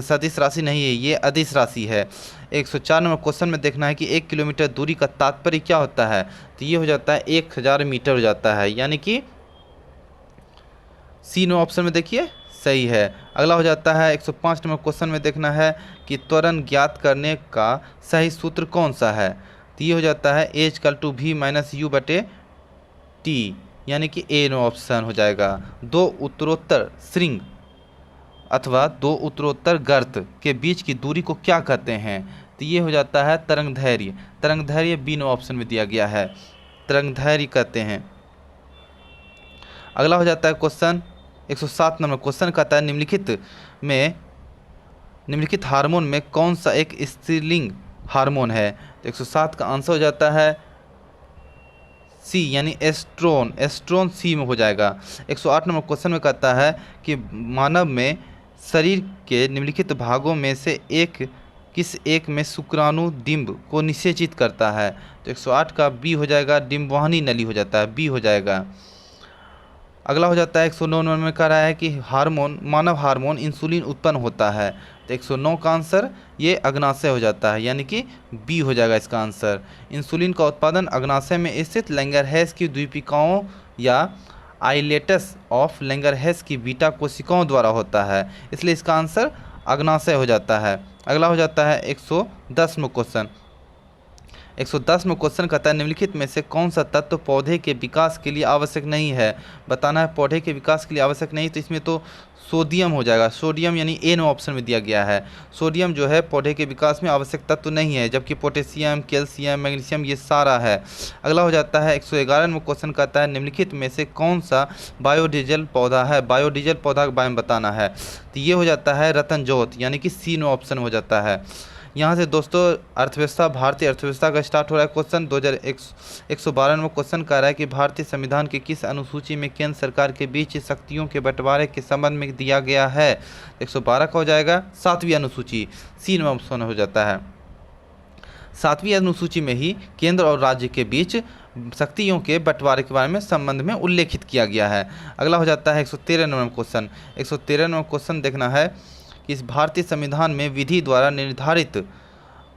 सदिश राशि नहीं है, ये अदिश राशि है। 104 नंबर क्वेश्चन में देखना है कि 1 किलोमीटर दूरी का तात्पर्य क्या होता है, तो ये हो जाता है 1000 मीटर हो जाता है, यानी कि सी नो ऑप्शन में देखिए सही है। अगला हो जाता है 105 नंबर क्वेश्चन में देखना है कि त्वरण ज्ञात करने का सही सूत्र कौन सा है, तो ये हो जाता है H=u/T, यानी कि ए नो ऑप्शन हो जाएगा। दो उत्तरोत्तर श्रृंग अथवा दो उत्तरोत्तर गर्त के बीच की दूरी को क्या कहते हैं, तो ये हो जाता है तरंगदैर्घ्य, बी नो ऑप्शन में दिया गया है, तरंगदैर्घ्य कहते हैं। अगला हो जाता है क्वेश्चन 107 नंबर क्वेश्चन कहता है निम्नलिखित हार्मोन में कौन सा एक स्त्रीलिंग हार्मोन है, तो 107 का आंसर हो जाता है सी, यानी एस्ट्रोन सी में हो जाएगा। 108 नंबर क्वेश्चन में कहता है कि मानव में शरीर के निम्नलिखित भागों में से किस एक में शुक्राणु डिंब को निषेचित करता है, तो 108 का बी हो जाएगा, डिंबवाहिनी नली हो जाता है, बी हो जाएगा। अगला हो जाता है 109 नंबर में कह रहा है कि मानव हार्मोन इंसुलिन उत्पन्न होता है, तो 109 का आंसर ये अग्नाशय हो जाता है, यानी कि बी हो जाएगा इसका आंसर। इंसुलिन का उत्पादन अग्नाशय में स्थित लैंगरहैस की द्वीपिकाओं या आइलेटस ऑफ लैंगरहैस की बीटा कोशिकाओं द्वारा होता है, इसलिए इसका आंसर अग्नाशय हो जाता है। अगला हो जाता है 110 में क्वेश्चन 110 में क्वेश्चन कहता है निम्नलिखित में से कौन सा तत्व पौधे के विकास के लिए आवश्यक नहीं है। बताना है पौधे के विकास के लिए आवश्यक नहीं, तो इसमें तो सोडियम हो जाएगा। सोडियम यानी ए नो ऑप्शन में दिया गया है। सोडियम जो है पौधे के विकास में आवश्यक तत्व नहीं है, जबकि पोटेशियम, कैल्शियम, मैग्नीशियम ये सारा है। अगला हो जाता है 111 में क्वेश्चन कहता है निम्नलिखित में से कौन सा बायोडीजल पौधा है। बायोडीजल पौधा के बारे में बताना है, तो ये हो जाता है रतन जोत, यानी कि सी नो ऑप्शन हो जाता है। यहाँ से दोस्तों अर्थव्यवस्था, भारतीय अर्थव्यवस्था का स्टार्ट हो रहा है क्वेश्चन। 2112 में क्वेश्चन कह रहा है कि भारतीय संविधान के किस अनुसूची में केंद्र सरकार के बीच शक्तियों के बंटवारे के संबंध में दिया गया है। 112 का हो जाएगा 7वीं अनुसूची, सी नंबर ऑप्शन हो जाता है। 7वीं अनुसूची में ही केंद्र और राज्य के बीच शक्तियों के बंटवारे के बारे में संबंध में उल्लेखित किया गया है। अगला हो जाता है 113 नंबर क्वेश्चन। 113 नंबर क्वेश्चन देखना है कि इस भारतीय संविधान में विधि द्वारा निर्धारित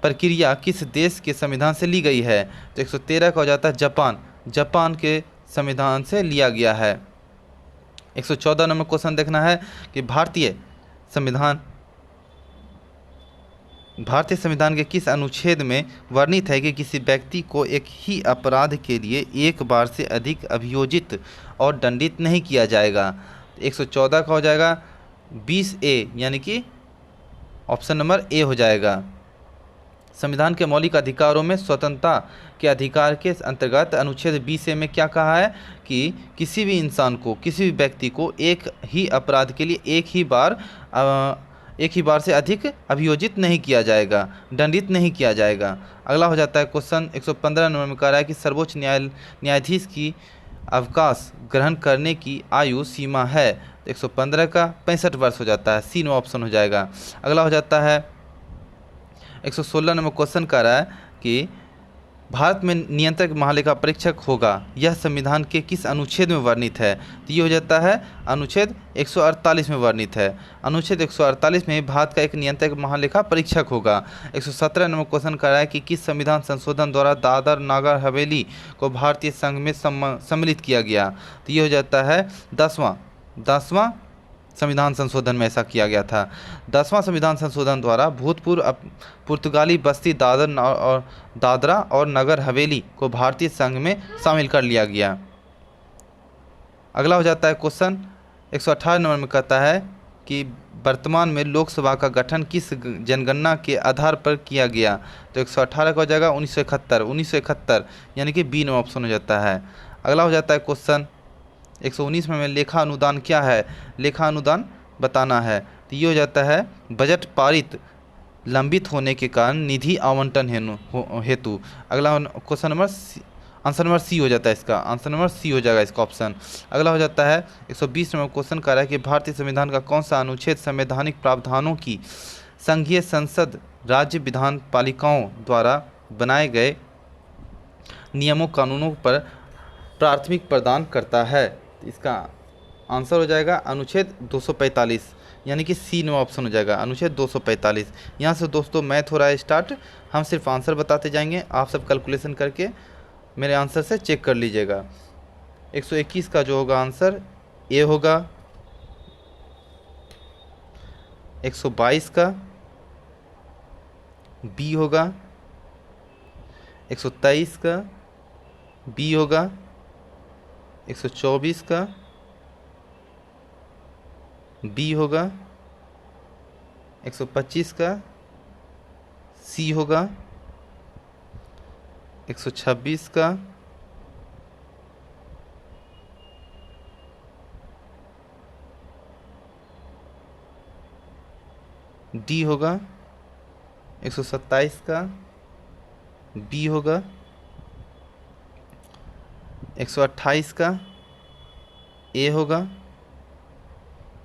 प्रक्रिया किस देश के संविधान से ली गई है। तो 113 का हो जाता है जापान, जापान के संविधान से लिया गया है। 114 नंबर क्वेश्चन देखना है कि भारतीय संविधान के किस अनुच्छेद में वर्णित है कि किसी व्यक्ति को एक ही अपराध के लिए एक बार से अधिक अभियोजित और दंडित नहीं किया जाएगा। 114 का हो जाएगा 20A, यानी कि ऑप्शन नंबर ए हो जाएगा। संविधान के मौलिक अधिकारों में स्वतंत्रता के अधिकार के अंतर्गत अनुच्छेद 20A में क्या कहा है कि किसी भी इंसान को, किसी भी व्यक्ति को एक ही अपराध के लिए एक ही बार से अधिक अभियोजित नहीं किया जाएगा, दंडित नहीं किया जाएगा। अगला हो जाता है क्वेश्चन 115 नंबर में कह रहा है कि सर्वोच्च न्यायाधीश की अवकाश ग्रहण करने की आयु सीमा है। 115 का 65 वर्ष हो जाता है, सी नो ऑप्शन हो जाएगा। अगला हो जाता है 116 नंबर क्वेश्चन कर रहा है कि भारत में नियंत्रक महालेखा परीक्षक होगा, यह संविधान के किस अनुच्छेद में वर्णित है। तो ये हो जाता है अनुच्छेद 148 में वर्णित है। अनुच्छेद 148 में भारत का एक नियंत्रक महालेखा परीक्षक होगा। 117 नंबर क्वेश्चन कर रहा है कि किस संविधान संशोधन द्वारा दादर नागर हवेली को भारतीय संघ में सम्मिलित किया गया। तो ये हो जाता है 10वां संविधान संशोधन में ऐसा किया गया था। 10वां संविधान संशोधन द्वारा भूतपूर्व पुर्तगाली बस्ती दादरा और नगर हवेली को भारतीय संघ में शामिल कर लिया गया। अगला हो जाता है क्वेश्चन 118 नंबर में कहता है कि वर्तमान में लोकसभा का गठन किस जनगणना के आधार पर किया गया। तो 118 का हो जाएगा 1971, यानी कि बी नंबर ऑप्शन हो जाता है। अगला हो जाता है क्वेश्चन 119 में लेखा अनुदान क्या है, लेखा अनुदान बताना है। तो ये हो जाता है बजट पारित लंबित होने के कारण निधि आवंटन हेतु। अगला question number answer number C हो जाता है, इसका आंसर नंबर सी हो जाएगा इसका ऑप्शन। अगला हो जाता है 120 नंबर क्वेश्चन कर रहा है कि भारतीय संविधान का कौन सा अनुच्छेद संवैधानिक प्रावधानों की संघीय संसद राज्य विधान पालिकाओं द्वारा बनाए गए नियमों कानूनों पर प्राथमिक प्रदान करता है। इसका आंसर हो जाएगा अनुच्छेद 245, यानी कि सी नो ऑप्शन हो जाएगा अनुच्छेद 245। यहाँ से दोस्तों मैथ हो रहा है स्टार्ट, हम सिर्फ आंसर बताते जाएंगे, आप सब कैलकुलेशन करके मेरे आंसर से चेक कर लीजिएगा। 121 का जो होगा आंसर ए होगा, 122 का बी होगा, 123 का बी होगा, 124 का बी होगा, 125 का सी होगा, 126 का डी होगा, 127 का बी होगा, 128 का ए होगा,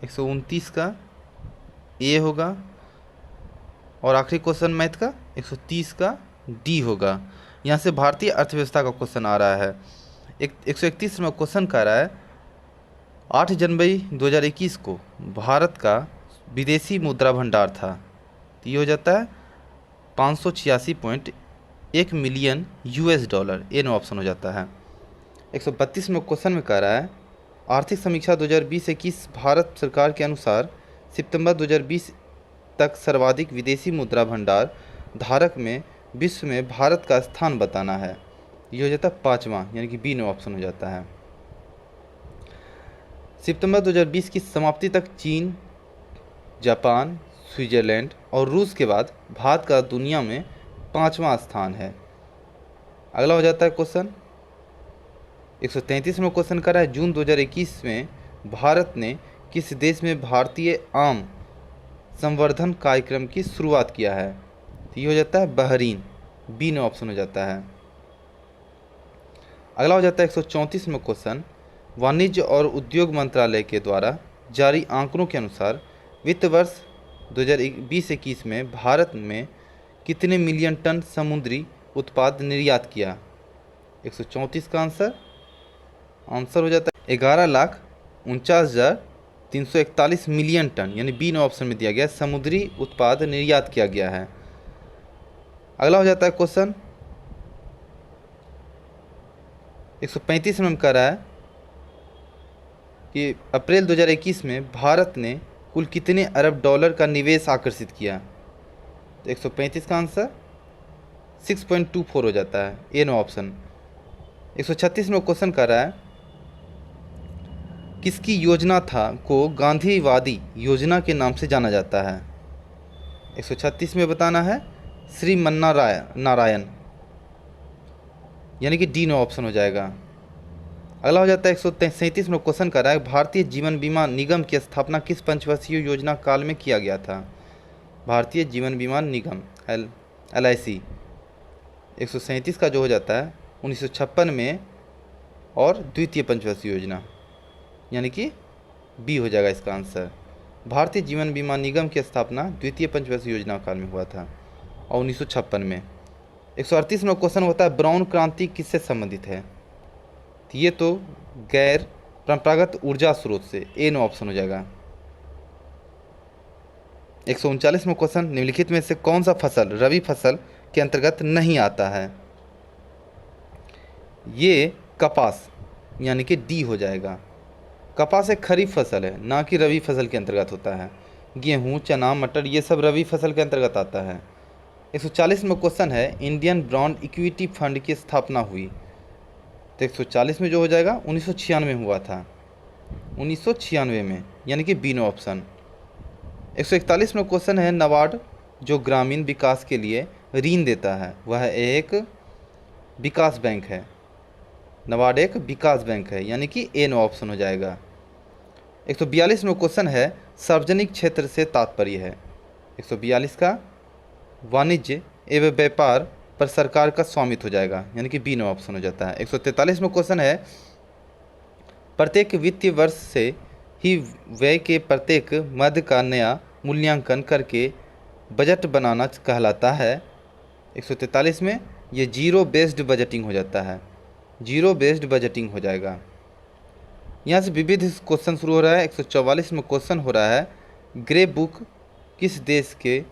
129 का ए होगा और आखिरी क्वेश्चन मैथ का 130 का डी होगा। यहाँ से भारतीय अर्थव्यवस्था का क्वेश्चन आ रहा है। 131 में क्वेश्चन कर रहा है 8 जनवरी 2021 को भारत का विदेशी मुद्रा भंडार था। तो ये हो जाता है 586.1 मिलियन US$, ए नो ऑप्शन हो जाता है। 132 में क्वेश्चन में कह रहा है आर्थिक समीक्षा 2020-21 भारत सरकार के अनुसार सितंबर 2020 तक सर्वाधिक विदेशी मुद्रा भंडार धारक में विश्व में भारत का स्थान बताना है। ये हो जाता है 5वां, यानी कि बी नो ऑप्शन हो जाता है। सितंबर 2020 की समाप्ति तक चीन, जापान, स्विट्जरलैंड और रूस के बाद भारत का दुनिया में 5वां स्थान है। अगला हो जाता है क्वेश्चन 133 में क्वेश्चन कर रहा है, जून 2021 में भारत ने किस देश में भारतीय आम संवर्धन कार्यक्रम की शुरुआत किया है? तो ये हो जाता है बहरीन, बी नो ऑप्शन हो जाता है। अगला हो जाता है 134 में क्वेश्चन, वाणिज्य और उद्योग मंत्रालय के द्वारा जारी आंकड़ों के अनुसार वित्त वर्ष 2020-21 में भारत में कितने मिलियन टन समुद्री उत्पाद निर्यात किया? 134 का आंसर हो जाता है 11,49,341 मिलियन टन, यानी बी नो ऑप्शन में दिया गया समुद्री उत्पाद निर्यात किया गया है। अगला हो जाता है क्वेश्चन 135 में कह रहा है कि अप्रैल 2021 में भारत ने कुल कितने अरब डॉलर का निवेश आकर्षित किया? तो 135 का आंसर 6.24 हो जाता है, ए नो ऑप्शन। 136 में क्वेश्चन कर रहा है, किसकी योजना था को गांधीवादी योजना के नाम से जाना जाता है? 136 में बताना है श्रीमन्ना नारायण, यानी कि डी नो ऑप्शन हो जाएगा। अगला हो जाता है 137 में क्वेश्चन कर रहा है, भारतीय जीवन बीमा निगम की स्थापना किस पंचवर्षीय योजना काल में किया गया था? भारतीय जीवन बीमा निगम LIC 137 का जो हो जाता है 1956 में और द्वितीय पंचवर्षीय योजना, यानी कि बी हो जाएगा इसका आंसर। भारतीय जीवन बीमा निगम की स्थापना द्वितीय पंचवर्षीय योजना काल में हुआ था और 1956 में। 138 में क्वेश्चन होता है, ब्राउन क्रांति किससे संबंधित है? तो ये तो गैर परंपरागत ऊर्जा स्रोत से, ए नो ऑप्शन हो जाएगा। 139 में क्वेश्चन, निम्नलिखित में से कौन सा फसल रबी फसल के अंतर्गत नहीं आता है? ये कपास, यानी कि डी हो जाएगा। कपास एक खरीफ फसल है, ना कि रबी फसल के अंतर्गत होता है। गेहूँ, चना, मटर ये सब रबी फसल के अंतर्गत आता है। 140 में क्वेश्चन है, इंडियन बॉन्ड इक्विटी फंड की स्थापना हुई? तो 140 में जो हो जाएगा 1996 में हुआ था, 1996 में, यानी कि बी नो ऑप्शन। 141 में क्वेश्चन है, नाबार्ड जो ग्रामीण विकास के लिए ऋण देता है वह एक विकास बैंक है। नाबार्ड एक विकास बैंक है, यानी कि ए नो ऑप्शन हो जाएगा। 142 में क्वेश्चन है, सार्वजनिक क्षेत्र से तात्पर्य है? 142 का वाणिज्य एवं व्यापार पर सरकार का स्वामित्व हो जाएगा, यानी कि बी नो ऑप्शन हो जाता है। 143 में क्वेश्चन है, प्रत्येक वित्तीय वर्ष से ही व्यय के प्रत्येक मद का नया मूल्यांकन करके बजट बनाना कहलाता है? 143 में ये जीरो बेस्ड बजटिंग हो जाता है, जीरो बेस्ड बजटिंग हो जाएगा। यहाँ से विविध क्वेश्चन शुरू हो रहा है। 144 में क्वेश्चन हो रहा है, ग्रे बुक किस देश के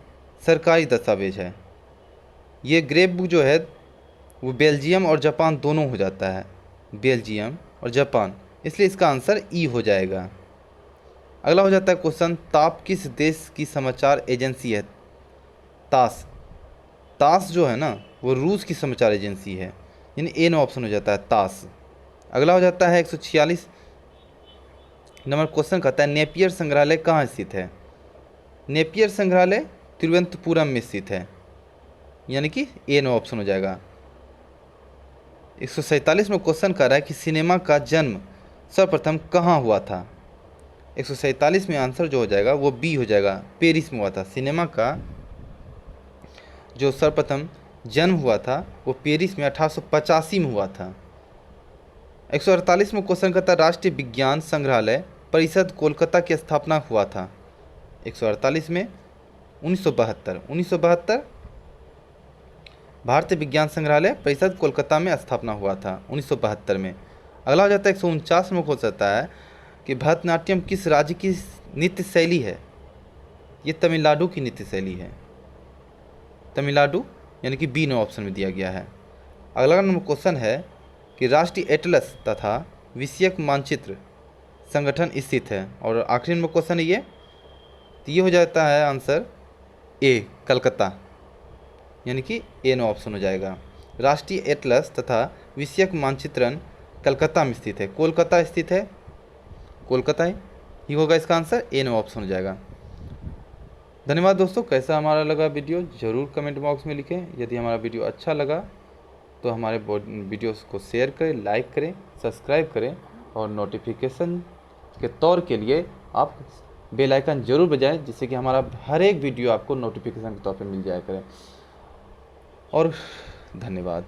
सरकारी दस्तावेज है? ये ग्रे बुक जो है वो बेल्जियम और जापान दोनों हो जाता है, बेल्जियम और जापान, इसलिए इसका आंसर ई हो जाएगा। अगला हो जाता है क्वेश्चन, ताप किस देश की समाचार एजेंसी है? तास, तास जो है ना वो रूस की समाचार एजेंसी है, यानी ए नो ऑप्शन हो जाता है तास। अगला हो जाता है 146 नंबर क्वेश्चन कहता है, नेपियर संग्रहालय कहाँ स्थित है? नेपियर संग्रहालय तिरुवनंतपुरम में स्थित है, यानी कि ए नो ऑप्शन हो जाएगा। 147 में क्वेश्चन कर रहा है कि सिनेमा का जन्म सर्वप्रथम कहाँ हुआ था? 147 में आंसर जो हो जाएगा वो बी हो जाएगा, पेरिस में हुआ था। सिनेमा का जो सर्वप्रथम जन्म हुआ था वो पेरिस में 1885 में हुआ था। 148 में क्वेश्चन करता है, राष्ट्रीय विज्ञान संग्रहालय परिषद कोलकाता की स्थापना हुआ था? 148 में 1972 भारतीय विज्ञान संग्रहालय परिषद कोलकाता में स्थापना हुआ था 1972 में। अगला हो जाता है 149 में हो सकता है कि भरतनाट्यम किस राज्य की नृत्य शैली है? ये तमिलनाडु की नृत्य शैली है, तमिलनाडु, यानी कि बी नो ऑप्शन में दिया गया है। अगला नंबर क्वेश्चन है कि राष्ट्रीय एटलस तथा विषयक मानचित्र संगठन स्थित है? और आखिरी नंबर क्वेश्चन है ये, तो ये हो जाता है आंसर ए, कलकत्ता, यानी कि ए नो ऑप्शन हो जाएगा। राष्ट्रीय एटलस तथा विषयक मानचित्रण कलकत्ता में स्थित है। कोलकाता स्थित है, कोलकाता ही होगा इसका आंसर, ए नो ऑप्शन हो जाएगा। धन्यवाद दोस्तों। कैसा हमारा लगा वीडियो ज़रूर कमेंट बॉक्स में लिखें। यदि हमारा वीडियो अच्छा लगा तो हमारे वीडियोस को शेयर करें, लाइक करें, सब्सक्राइब करें और नोटिफिकेशन के तौर के लिए आप बेल आइकन जरूर बजाएं, जिससे कि हमारा हर एक वीडियो आपको नोटिफिकेशन के तौर पे मिल जाया करे। और धन्यवाद।